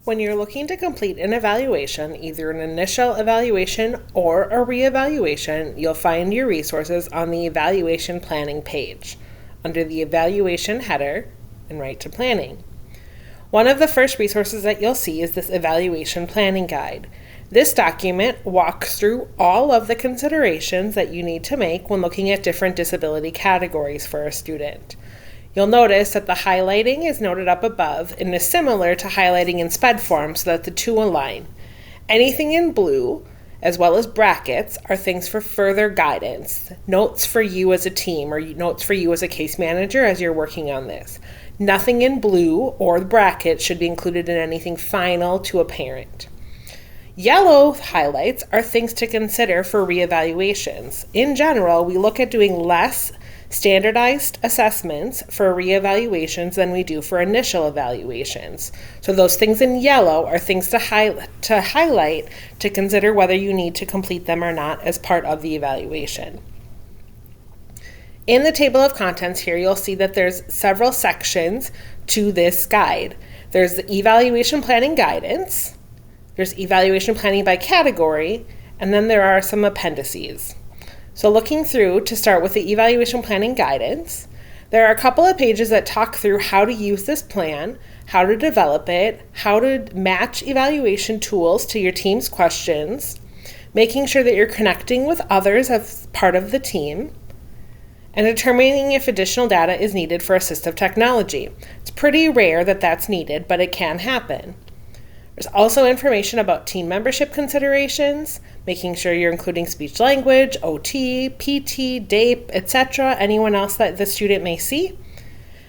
When you're looking to complete an evaluation, either an initial evaluation or a reevaluation, you'll find your resources on the evaluation planning page under the evaluation header and right to planning. One of the first resources that you'll see is this evaluation planning guide. This document walks through all of the considerations that you need to make when looking at different disability categories for a student. You'll notice that the highlighting is noted up above and is similar to highlighting in SpEd form so that the two align. Anything in blue, as well as brackets, are things for further guidance, notes for you as a team or notes for you as a case manager as you're working on this. Nothing in blue or brackets should be included in anything final to a parent. Yellow highlights are things to consider for reevaluations. In general, we look at doing less standardized assessments for reevaluations than we do for initial evaluations. So those things in yellow are things to highlight to consider whether you need to complete them or not as part of the evaluation. In the table of contents here, you'll see that there's several sections to this guide. There's the evaluation planning guidance, there's evaluation planning by category, and then there are some appendices. So looking through, to start with the evaluation planning guidance, there are a couple of pages that talk through how to use this plan, how to develop it, how to match evaluation tools to your team's questions, making sure that you're connecting with others as part of the team, and determining if additional data is needed for assistive technology. It's pretty rare that that's needed, but it can happen. There's also information about team membership considerations, making sure you're including speech language, OT, PT, DAPE, etc., anyone else that the student may see,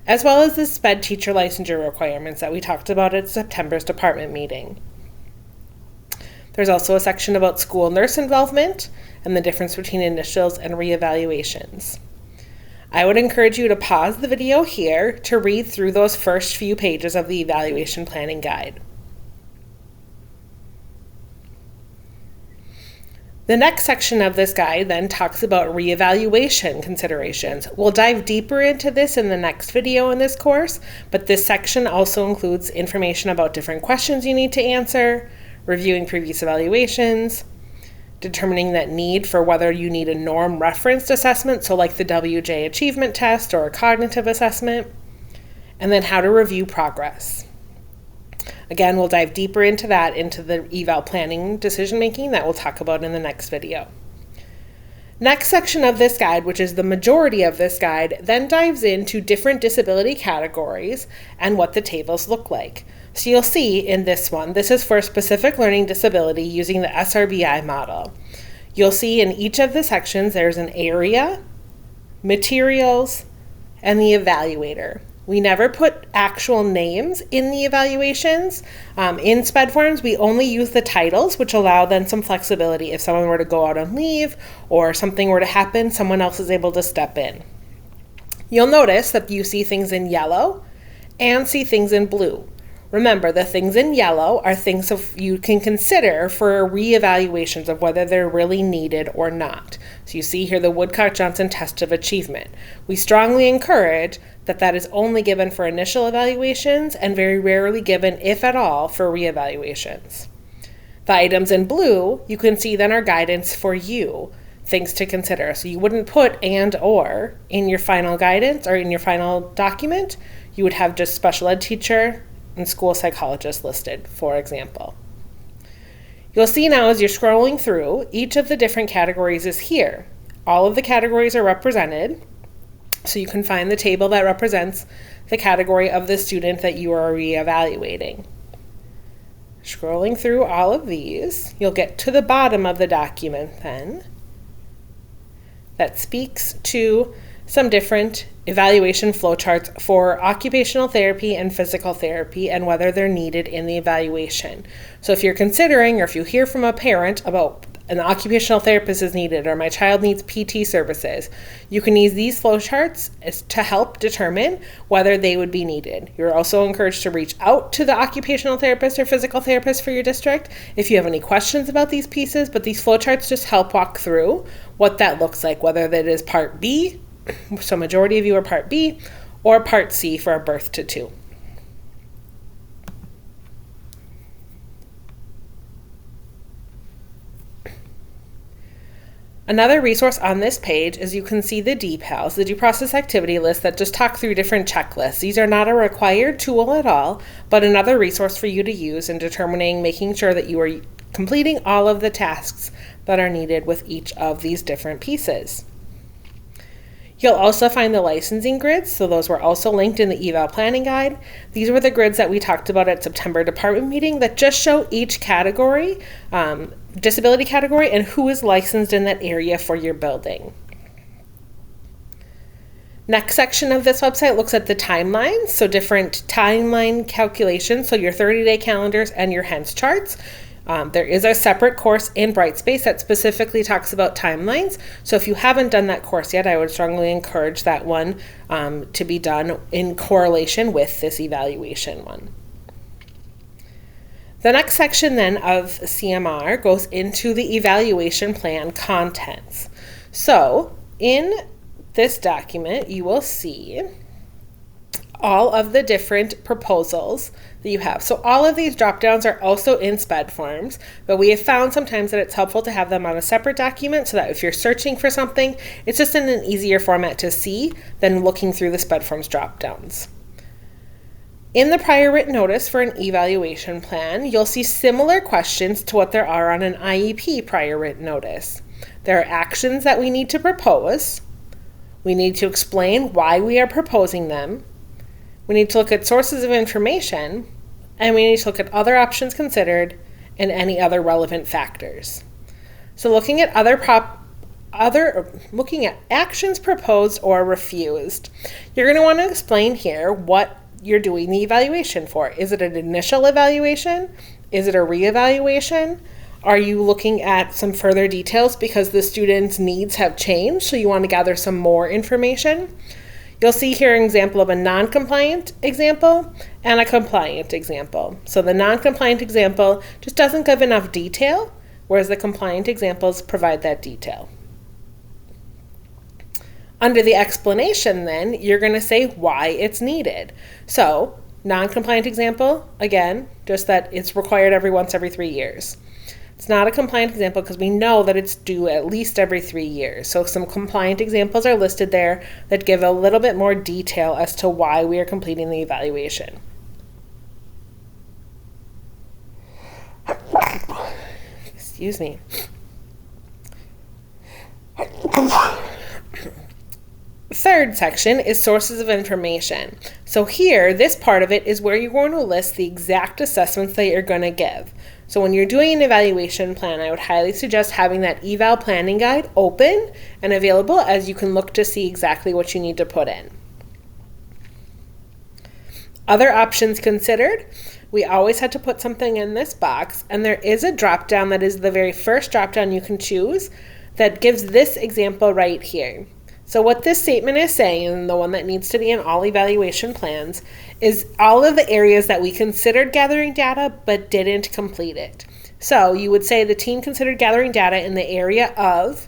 as well as the SpEd teacher licensure requirements that we talked about at September's department meeting. There's also a section about school nurse involvement and the difference between initials and reevaluations. I would encourage you to pause the video here to read through those first few pages of the evaluation planning guide. The next section of this guide then talks about reevaluation considerations. We'll dive deeper into this in the next video in this course, but this section also includes information about different questions you need to answer, reviewing previous evaluations, determining that need for whether you need a norm referenced assessment, so like the WJ achievement test or a cognitive assessment, and then how to review progress. Again, we'll dive deeper into that, into the eval planning decision making that we'll talk about in the next video. Next section of this guide, which is the majority of this guide, then dives into different disability categories and what the tables look like. So you'll see in this one, this is for a specific learning disability using the SRBI model. You'll see in each of the sections there's an area, materials, and the evaluator. We never put actual names in the evaluations. In SpEd forms, we only use the titles, which allow then some flexibility. If someone were to go out on leave or something were to happen, someone else is able to step in. You'll notice that you see things in yellow and see things in blue. Remember, the things in yellow are things you can consider for reevaluations of whether they're really needed or not. So you see here the Woodcock-Johnson test of achievement. We strongly encourage that is only given for initial evaluations and very rarely given, if at all, for reevaluations. The items in blue, you can see then are guidance for you, things to consider. So you wouldn't put and or in your final guidance or in your final document. You would have just special ed teacher and school psychologist listed, for example. You'll see now as you're scrolling through, each of the different categories is here. All of the categories are represented, so you can find the table that represents the category of the student that you are reevaluating. Scrolling through all of these, you'll get to the bottom of the document then that speaks to some different evaluation flowcharts for occupational therapy and physical therapy and whether they're needed in the evaluation. So if you're considering, or if you hear from a parent about an occupational therapist is needed or my child needs PT services, you can use these flowcharts to help determine whether they would be needed. You're also encouraged to reach out to the occupational therapist or physical therapist for your district if you have any questions about these pieces, but these flowcharts just help walk through what that looks like, whether that is Part B, so majority of you are Part B, or Part C for a birth to 2. Another resource on this page is you can see the DPALs, the due process activity list, that just talk through different checklists. These are not a required tool at all, but another resource for you to use in making sure that you are completing all of the tasks that are needed with each of these different pieces. You'll also find the licensing grids, so those were also linked in the eval planning guide. These were the grids that we talked about at September department meeting that just show each category, disability category, and who is licensed in that area for your building. Next section of this website looks at the timelines, so different timeline calculations, so your 30-day calendars and your HENS charts. There is a separate course in Brightspace that specifically talks about timelines. So if you haven't done that course yet, I would strongly encourage that one to be done in correlation with this evaluation one. The next section then of CMR goes into the evaluation plan contents. So in this document, you will see all of the different proposals that you have. So all of these drop downs are also in SpEd forms, but we have found sometimes that it's helpful to have them on a separate document so that if you're searching for something, it's just in an easier format to see than looking through the SpEd forms drop downs. In the prior written notice for an evaluation plan, you'll see similar questions to what there are on an IEP prior written notice. There are actions that we need to propose. We need to explain why we are proposing them. We need to look at sources of information, and we need to look at other options considered and any other relevant factors. So looking at looking at actions proposed or refused, you're going to want to explain here what you're doing the evaluation for. Is it an initial evaluation? Is it a reevaluation? Are you looking at some further details because the student's needs have changed, so you want to gather some more information? You'll see here an example of a non-compliant example and a compliant example. So the non-compliant example just doesn't give enough detail, whereas the compliant examples provide that detail. Under the explanation then, you're going to say why it's needed. So non-compliant example, again, just that it's required every 3 years. It's not a compliant example because we know that it's due at least every 3 years. So some compliant examples are listed there that give a little bit more detail as to why we are completing the evaluation. Excuse me. Third section is sources of information. So here, this part of it is where you're going to list the exact assessments that you're going to give. So when you're doing an evaluation plan, I would highly suggest having that eval planning guide open and available as you can look to see exactly what you need to put in. Other options considered, we always had to put something in this box, and there is a drop down that is the very first drop down you can choose that gives this example right here. So what this statement is saying, and the one that needs to be in all evaluation plans, is all of the areas that we considered gathering data but didn't complete it. So you would say the team considered gathering data in the area of,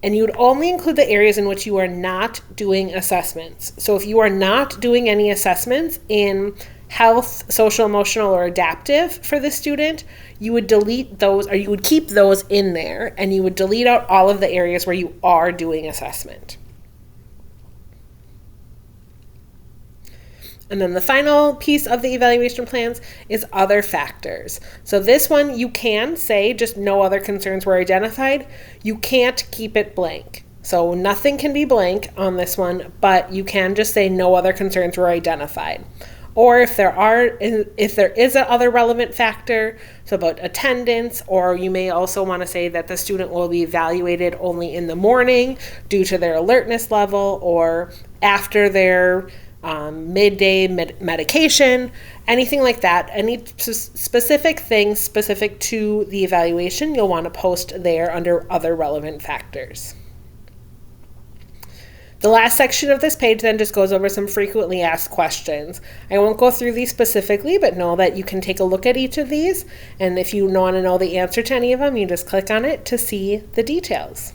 and you would only include the areas in which you are not doing assessments. So if you are not doing any assessments in health, social, emotional, or adaptive for the student, you would delete those, or you would keep those in there, and you would delete out all of the areas where you are doing assessment. And then the final piece of the evaluation plans is other factors. So this one you can say just no other concerns were identified. You can't keep it blank. So nothing can be blank on this one, but you can just say no other concerns were identified. Or if there is a other relevant factor, so about attendance, or you may also want to say that the student will be evaluated only in the morning due to their alertness level, or after their midday medication, anything like that. Any specific things specific to the evaluation, you'll want to post there under other relevant factors. The last section of this page then just goes over some frequently asked questions. I won't go through these specifically, but know that you can take a look at each of these, and if you want to know the answer to any of them, you just click on it to see the details.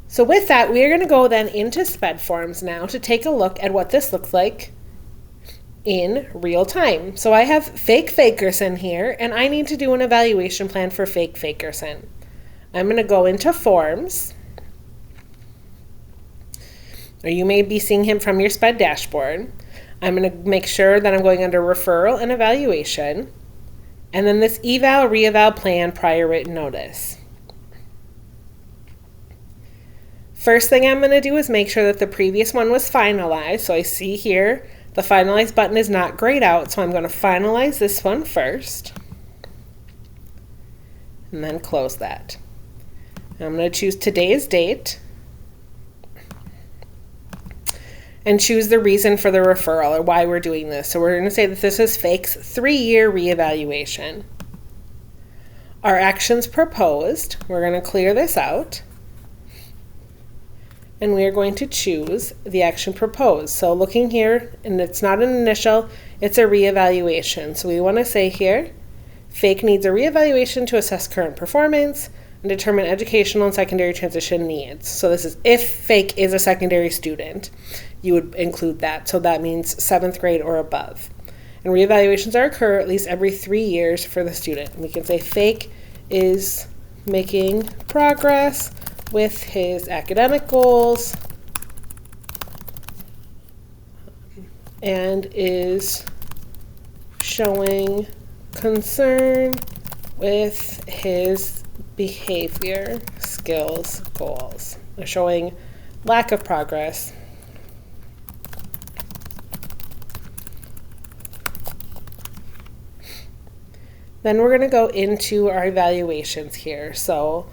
So with that, we are going to go then into SpEd forms now to take a look at what this looks like in real time. So I have Fake Fakerson here, and I need to do an evaluation plan for Fake Fakerson. I'm going to go into Forms, or you may be seeing him from your SpEd dashboard. I'm going to make sure that I'm going under Referral and Evaluation, and then this Eval, Re-eval Plan Prior Written Notice. First thing I'm going to do is make sure that the previous one was finalized. So I see here the Finalize button is not grayed out, so I'm going to finalize this one first, and then close that. I'm going to choose today's date and choose the reason for the referral, or why we're doing this. So we're going to say that this is FAKE's 3-year reevaluation. Our actions proposed, we're going to clear this out, and we are going to choose the action proposed. So looking here, and it's not an initial, it's a reevaluation. So we want to say here, FAKE needs a reevaluation to assess current performance and determine educational and secondary transition needs. So this is if FAKE is a secondary student, you would include that. So that means 7th grade or above. And reevaluations are occur at least every 3 years for the student. And we can say FAKE is making progress with his academic goals and is showing concern with his behavior, skills, goals. They're showing lack of progress. Then we're going to go into our evaluations here. So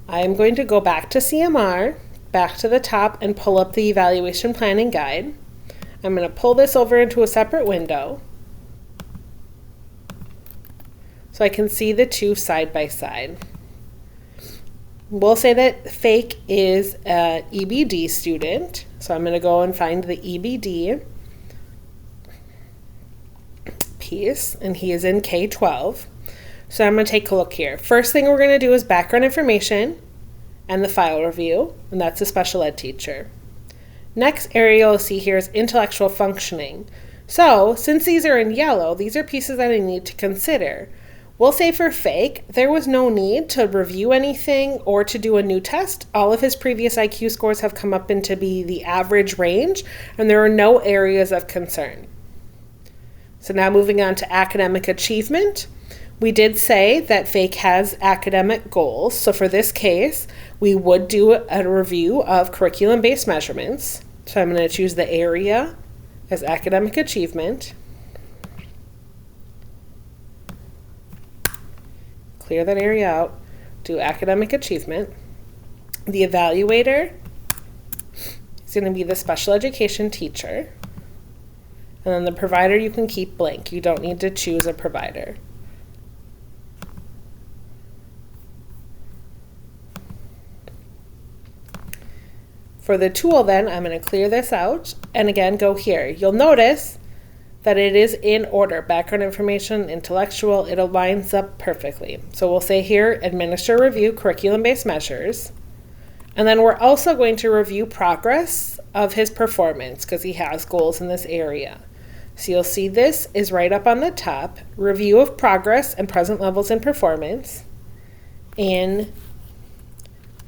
I'm going to go back to CMR, back to the top, and pull up the evaluation planning guide. I'm going to pull this over into a separate window so I can see the two side by side. We'll say that FAKE is an EBD student. So I'm going to go and find the EBD piece, and he is in K-12. So I'm going to take a look here. First thing we're going to do is background information and the file review, and that's a special ed teacher. Next area you'll see here is intellectual functioning. So since these are in yellow, these are pieces that I need to consider. We'll say for FAKE, there was no need to review anything or to do a new test. All of his previous IQ scores have come up into be the average range, and there are no areas of concern. So now moving on to academic achievement. We did say that FAKE has academic goals. So for this case, we would do a review of curriculum-based measurements. So I'm going to choose the area as academic achievement. Clear that area out, do academic achievement. The evaluator is going to be the special education teacher. And then the provider you can keep blank. You don't need to choose a provider. For the tool then, I'm going to clear this out and again go here. You'll notice that it is in order. Background information, intellectual, it aligns up perfectly. So we'll say here, administer, review, curriculum-based measures. And then we're also going to review progress of his performance because he has goals in this area. So you'll see this is right up on the top, review of progress and present levels in performance in,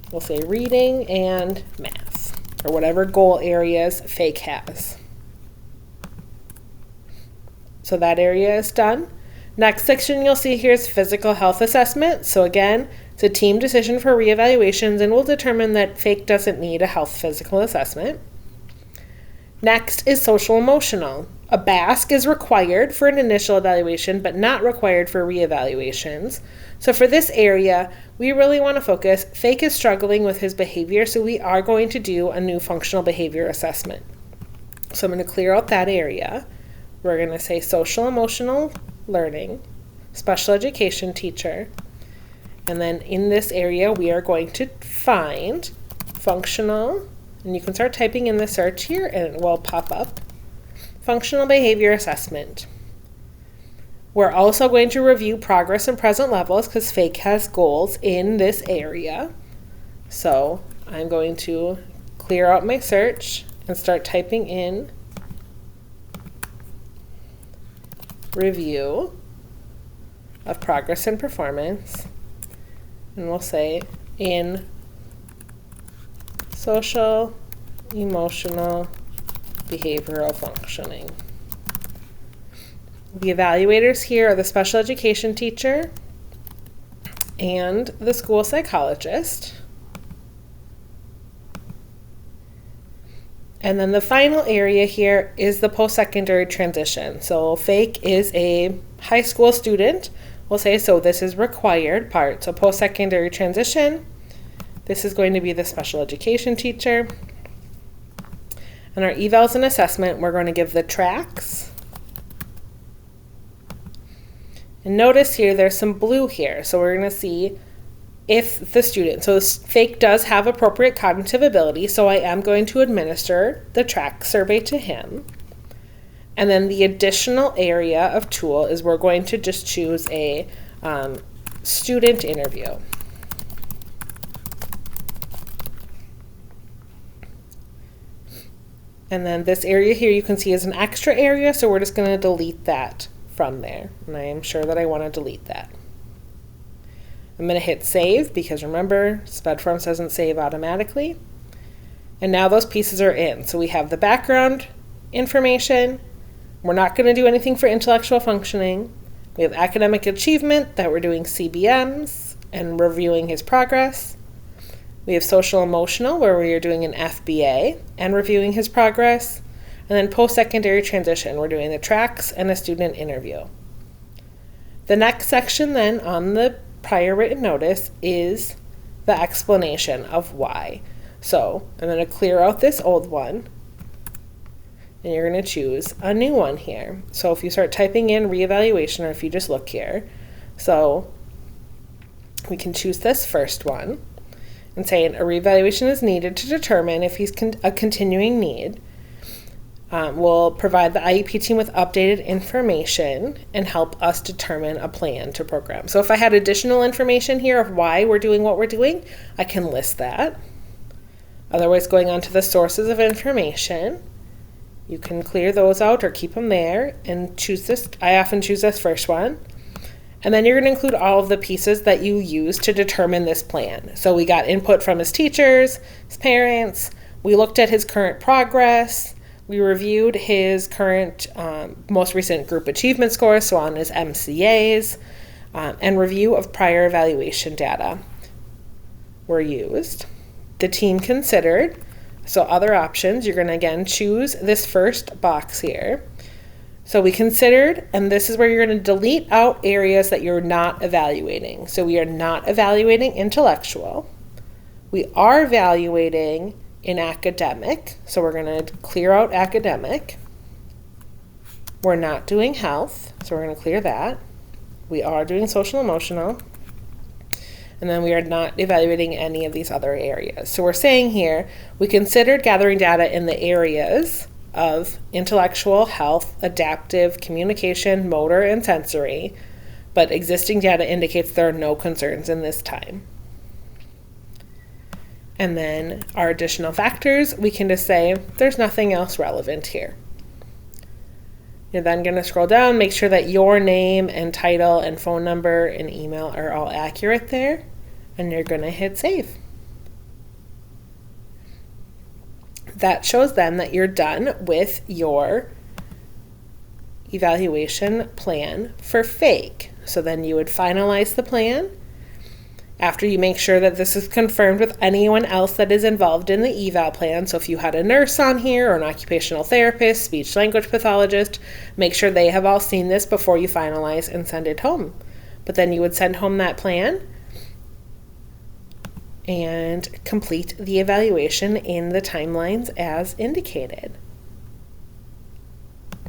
we'll say reading and math, or whatever goal areas FAKE has. So that area is done. Next section you'll see here is physical health assessment. So again, it's a team decision for reevaluations, and we'll determine that FAKE doesn't need a health physical assessment. Next is social emotional. A BASC is required for an initial evaluation, but not required for reevaluations. So for this area, we really want to focus, FAKE is struggling with his behavior, so we are going to do a new functional behavior assessment. So I'm going to clear out that area. We're going to say social emotional learning, special education teacher, and then in this area we are going to find functional, and you can start typing in the search here and it will pop up, functional behavior assessment. We're also going to review progress and present levels because FAKE has goals in this area. So I'm going to clear out my search and start typing in review of progress and performance, and we'll say in social, emotional, behavioral functioning. The evaluators here are the special education teacher and the school psychologist. And then the final area here is the post-secondary transition. So FAKE is a high school student. We'll say, so this is required part. So post-secondary transition, this is going to be the special education teacher. And our evals and assessment, we're going to give the tracks. And notice here, there's some blue here. So we're going to see if the student, so this FAKE does have appropriate cognitive ability, so I am going to administer the track survey to him. And then the additional area of tool is we're going to just choose a student interview. And then this area here you can see is an extra area, so we're just going to delete that from there. And I am sure that I want to delete that. I'm going to hit save because remember, SpEd Forms doesn't save automatically. And now those pieces are in. So we have the background information. We're not going to do anything for intellectual functioning. We have academic achievement that we're doing CBMs and reviewing his progress. We have social emotional where we are doing an FBA and reviewing his progress. And then post-secondary transition, we're doing the tracks and a student interview. The next section then on the prior written notice is the explanation of why. So I'm going to clear out this old one and you're going to choose a new one here. So if you start typing in reevaluation, or if you just look here, so we can choose this first one and say a reevaluation is needed to determine if he's a continuing need. We'll provide the IEP team with updated information and help us determine a plan to program. So if I had additional information here of why we're doing what we're doing, I can list that. Otherwise, going on to the sources of information, you can clear those out or keep them there and choose this. I often choose this first one. And then you're going to include all of the pieces that you use to determine this plan. So we got input from his teachers, his parents, we looked at his current progress, we reviewed his current, most recent group achievement scores, so on his MCAs, and review of prior evaluation data were used. The team considered, so other options, you're going to again choose this first box here. So we considered, and this is where you're going to delete out areas that you're not evaluating. So we are not evaluating intellectual. We are evaluating in academic, so we're going to clear out academic. We're not doing health, so we're going to clear that. We are doing social emotional. And then we are not evaluating any of these other areas. So we're saying here, we considered gathering data in the areas of intellectual, health, adaptive, communication, motor, and sensory, but existing data indicates there are no concerns in this time. And then our additional factors, we can just say there's nothing else relevant here. You're then going to scroll down, make sure that your name and title and phone number and email are all accurate there, and you're going to hit save. That shows then that you're done with your evaluation plan for FAKE. So then you would finalize the plan after you make sure that this is confirmed with anyone else that is involved in the eval plan. So if you had a nurse on here or an occupational therapist, speech language pathologist, make sure they have all seen this before you finalize and send it home. But then you would send home that plan and complete the evaluation in the timelines as indicated.